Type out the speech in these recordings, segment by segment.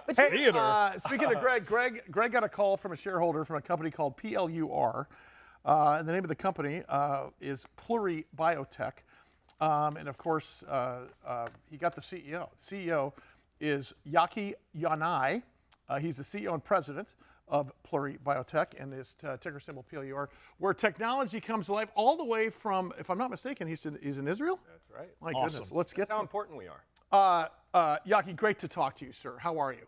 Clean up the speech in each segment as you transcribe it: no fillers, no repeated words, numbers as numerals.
But Hey, you- speaking of Greg got a call from a shareholder from a company called Plur. And the name of the company is Pluri Biotech. And of course, he got the CEO. CEO is Yaky Yanay. He's the CEO and president of Pluri Biotech and his ticker symbol PLUR, where technology comes alive all the way from, if I'm not mistaken, he's in Israel? That's right. My Awesome. goodness. Let's get That's how to important we are. Yaky, great to talk to you, sir. How are you?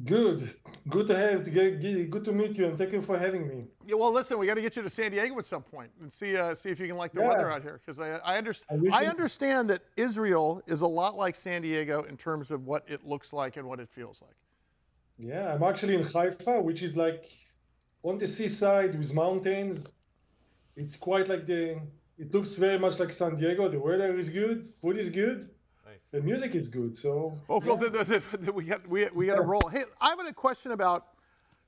Good good to meet you, and thank you for having me. Yeah, well, listen, we got to get you to San Diego at some point and see if you can like the Yeah. weather out here, because I understand that Israel is a lot like San Diego in terms of what it looks like and what it feels like. Yeah, I'm actually in Haifa, which is like on the seaside with mountains. It's quite like it looks very much like San Diego. The weather is good, food is good, Nice. the music is good. So Oh, well, we got to roll. Hey, I have a question about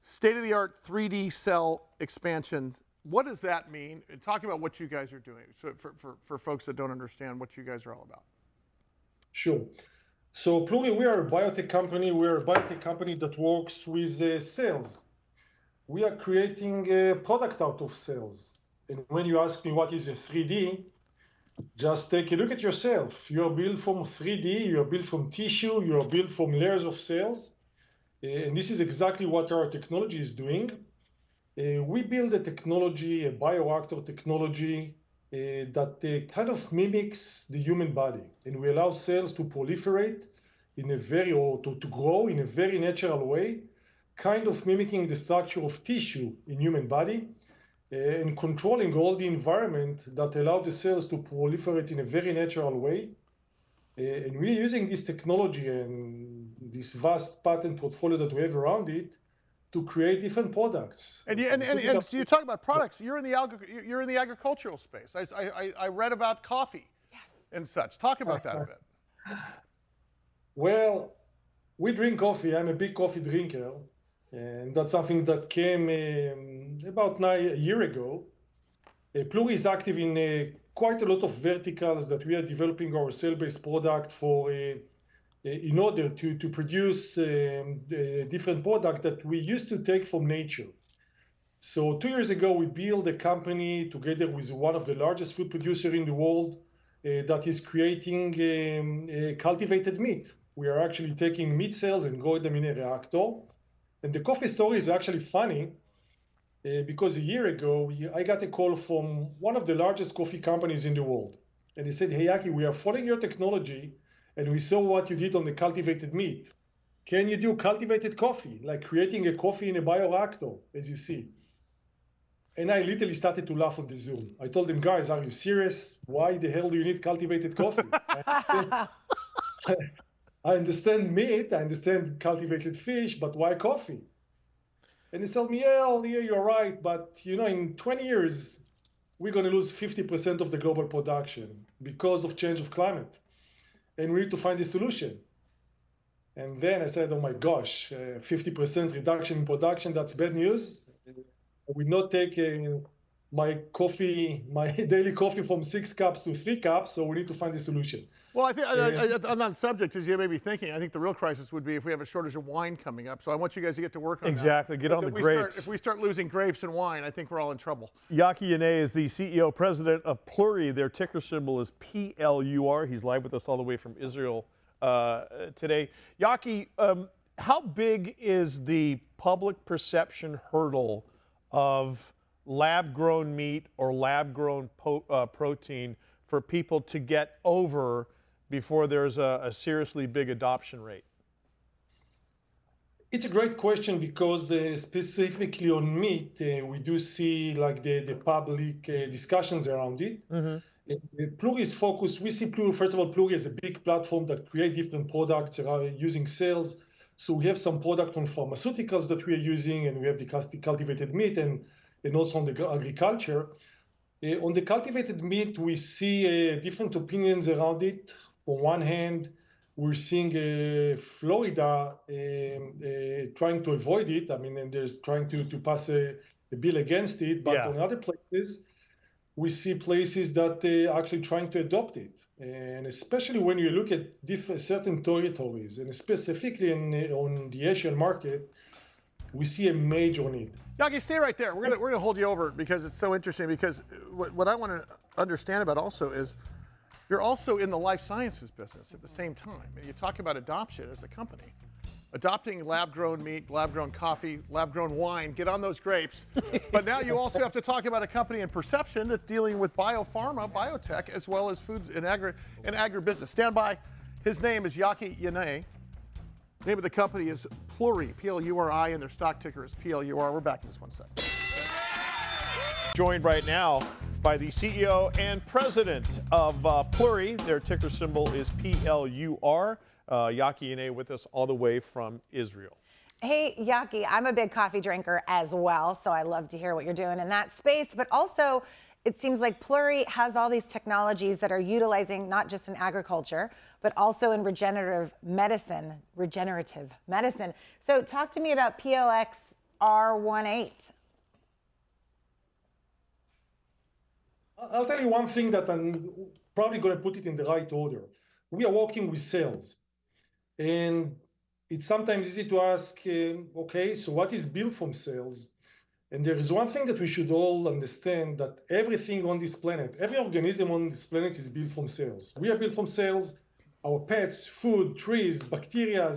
state-of-the-art 3D cell expansion. What does that mean? And talk about what you guys are doing, so for folks that don't understand what you guys are all about. sure. So Pluri, we are a biotech company. We are a biotech company that works with cells. We are creating a product out of cells. And when you ask me what is a 3D, just take a look at yourself. You are built from 3D, you are built from tissue, you are built from layers of cells. And this is exactly what our technology is doing. We build a technology, a bioreactor technology, that kind of mimics the human body. And we allow cells to proliferate to grow in a very natural way, kind of mimicking the structure of tissue in human body, and controlling all the environment that allow the cells to proliferate in a very natural way. And we're using this technology and this vast patent portfolio that we have around it to create different products. And so you talk about products. You're in the agricultural space. I read about coffee and such. Talk about that a bit. Well, we drink coffee. I'm a big coffee drinker. And that's something that came about a year ago. Pluri is active in quite a lot of verticals that we are developing our cell-based product for in order to produce different products that we used to take from nature. So 2 years ago, we built a company together with one of the largest food producers in the world that is creating cultivated meat. We are actually taking meat cells and growing them in a reactor. And the coffee story is actually funny because a year ago, I got a call from one of the largest coffee companies in the world. And they said, "Hey, Yaky, we are following your technology, and we saw what you did on the cultivated meat. Can you do cultivated coffee, like creating a coffee in a bioreactor, as you see?" And I literally started to laugh on the Zoom. I told them, "Guys, are you serious? Why the hell do you need cultivated coffee?" I understand meat, I understand cultivated fish, but why coffee? And they told me, "Yeah, you're right, but in 20 years, we're going to lose 50% of the global production because of change of climate. And we need to find a solution." And then I said, "Oh my gosh, 50% reduction in production, that's bad news. I will not take my daily coffee from 6 cups to 3 cups, so we need to find a solution." Well, I think on that subject, as you may be thinking, I think the real crisis would be if we have a shortage of wine coming up. So I want you guys to get to work on that. Exactly. Get on the grapes. If we start losing grapes and wine, I think we're all in trouble. Yaky Yanay is the CEO, president of Pluri. Their ticker symbol is PLUR. He's live with us all the way from Israel today. Yaky, how big is the public perception hurdle of lab-grown meat or lab-grown protein for people to get over before there's a seriously big adoption rate? It's a great question because specifically on meat, we do see like the public discussions around it. Pluri is focused. We see Pluri, first of all, Pluri is a big platform that creates different products using cells. So we have some product on pharmaceuticals that we are using, and we have the cultivated meat and also on the agriculture. On the cultivated meat, we see different opinions around it. On one hand, we're seeing Florida trying to avoid it. I mean, and there's trying to pass a bill against it. But on other places, we see places that actually trying to adopt it. And especially when you look at certain territories, and specifically on the Asian market, we see a major need. Yaky, stay right there. We're gonna hold you over because it's so interesting. Because what I want to understand about also is you're also in the life sciences business at the same time. And you talk about adoption as a company, adopting lab-grown meat, lab-grown coffee, lab-grown wine. Get on those grapes. But now you also have to talk about a company in perception that's dealing with biopharma, biotech, as well as food and agribusiness. Stand by. His name is Yaky Yanay. The name of the company is Pluri, P-L-U-R-I, and their stock ticker is PLUR. We're back in just 1 second. Joined right now by the CEO and president of Pluri. Their ticker symbol is PLUR. Yaky Yanay with us all the way from Israel. Hey, Yaky, I'm a big coffee drinker as well, so I love to hear what you're doing in that space. But also, it seems like Pluri has all these technologies that are utilizing not just in agriculture, but also in regenerative medicine. So talk to me about PLXR18. I'll tell you one thing that I'm probably going to put it in the right order. We are working with cells. And it's sometimes easy to ask, okay, so what is built from cells? And there is one thing that we should all understand, that everything on this planet, every organism on this planet is built from cells. We are built from cells. Our pets, food, trees, bacteria,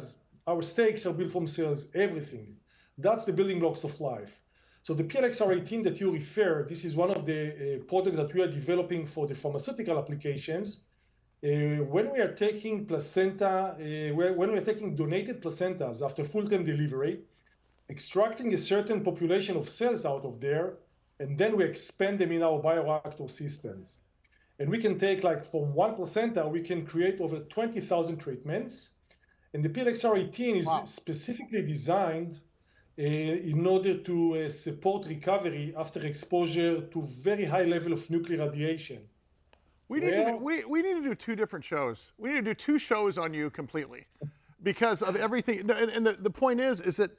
our steaks are built from cells, everything. That's the building blocks of life. So the PLXR18 that you refer, this is one of the products that we are developing for the pharmaceutical applications. When we are taking placenta, when we are taking donated placentas after full-term delivery, extracting a certain population of cells out of there, and then we expand them in our bioreactor systems. And we can take, like, from one placenta, we can create over 20,000 treatments. And the PLXR18 is specifically designed in order to support recovery after exposure to very high level of nuclear radiation. We need to do two different shows. We need to do two shows on you completely because of everything. And the point is that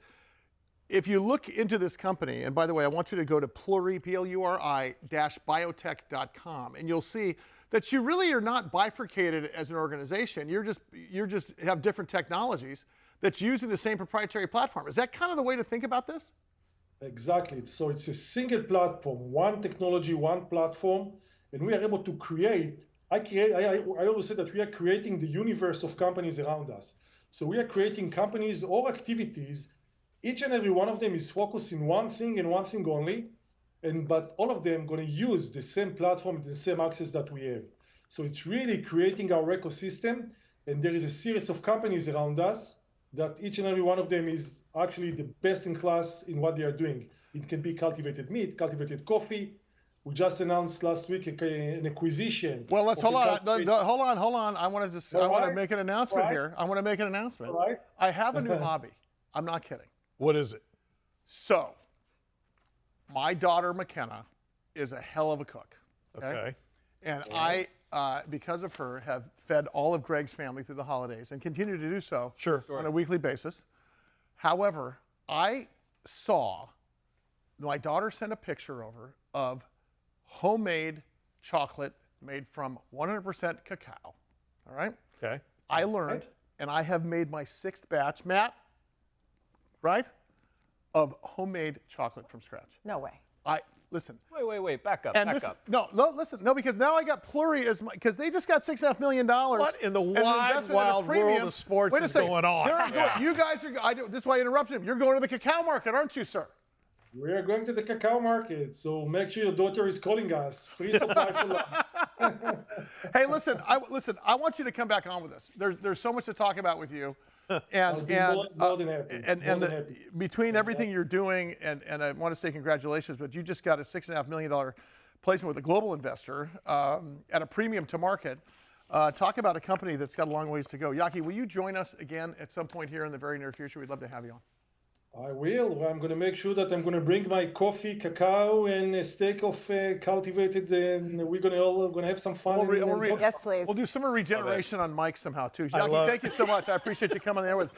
if you look into this company, and by the way, I want you to go to Pluri, Pluri-biotech.com, and you'll see that you really are not bifurcated as an organization. You just have different technologies that's using the same proprietary platform. Is that kind of the way to think about this? Exactly. So it's a single platform, one technology, one platform, and we are able to create. I always say that we are creating the universe of companies around us. So we are creating companies or activities. Each and every one of them is focused in one thing and one thing only, but all of them going to use the same platform, the same access that we have. So it's really creating our ecosystem, and there is a series of companies around us that each and every one of them is actually the best in class in what they are doing. It can be cultivated meat, cultivated coffee. We just announced last week an acquisition. Well, let's hold on. Hold on. I want to make an announcement here. I want to make an announcement. Right. I have a new hobby. I'm not kidding. What is it? So, my daughter McKenna is a hell of a cook. Okay. And I, because of her, have fed all of Greg's family through the holidays and continue to do so on a weekly basis. However, I saw my daughter send a picture over of homemade chocolate made from 100% cacao. All right? Okay. I learned, and I have made my 6th batch, Matt, right, of homemade chocolate from scratch. No way. Listen. Wait, back up. No, listen, because now I got Pluri as because they just got $6.5 million. What in the wild world of sports is going on? You guys are. This is why I interrupted him. You're going to the cacao market, aren't you, sir? We are going to the cacao market, so make sure your daughter is calling us. Free supply for life. Hey, listen. I want you to come back on with us. There's so much to talk about with you. And between everything you're doing, and I want to say congratulations, but you just got a $6.5 million placement with a global investor at a premium to market. Talk about a company that's got a long ways to go. Yaky, will you join us again at some point here in the very near future? We'd love to have you on. I will. I'm going to make sure that I'm going to bring my coffee, cacao, and a steak of cultivated, and we're going to have some fun. Yes, please. We'll do some regeneration on Mike somehow too. Yaky, thank you so much. I appreciate you coming there with us.